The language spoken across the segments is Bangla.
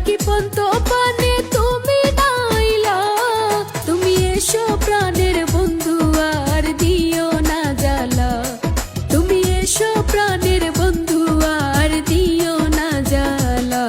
কি পন্ত পানে তুমি নাইলা, তুমি এসো প্রাণের বন্ধু আর দিও না জ্বালা, তুমি এসো প্রাণের বন্ধু আর দিও না জ্বালা।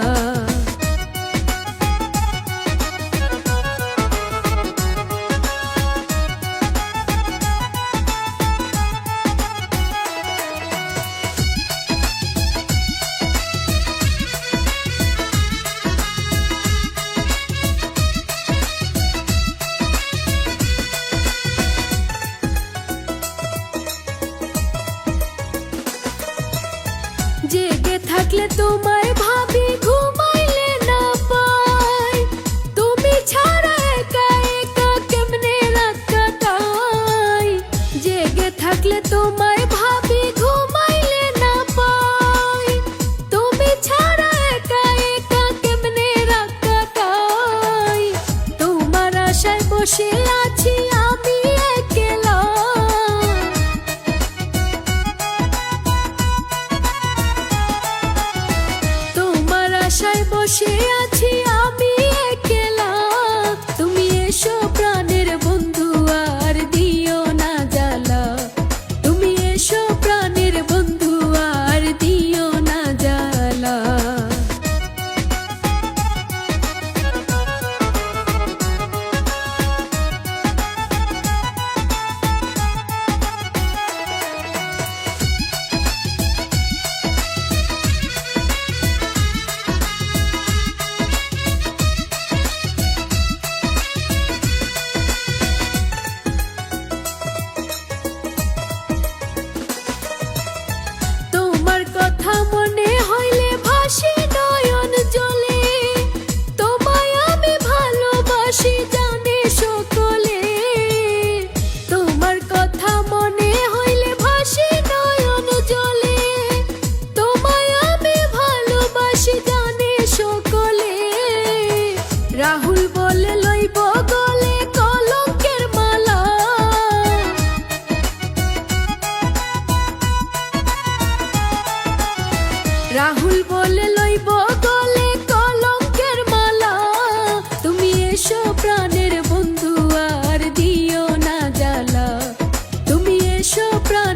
জেগে থাকলে তোমায় ভাবি ঘুমাইলে না পাই, তুমি ছাড়া একা একা কেমনে রাত কাটাই। জেগে থাকলে তোমায় ভাবি ঘুমাইলে না পাই, তুমি ছাড়া একা একা কেমনে রাত কাটাই। তোমার আশায় বসে আছি আমি একলা, আশায় বসে আছি আমি একলা, তুমি এসো প্রাণের বন্ধু আর দিও না জ্বালা, তুমি এসো প্রাণের বন্ধু আর দিও না জ্বালা। কথা মনে হইলে ভাসি নয়ন জলে, তোমায় আমি ভালোবাসি জানে সকলে। তোমার কথা মনে হইলে ভাসি নয়ন জলে, তোমায় আমি ভালোবাসি জানে সকলে। রাহুল বলে লইব গলে কলঙ্কের মালা, রাহুল বলে লইব গলে কলঙ্কের মালা, তুমি এসো প্রাণের বন্ধু আর দিও না জ্বালা, তুমি এসো প্রাণ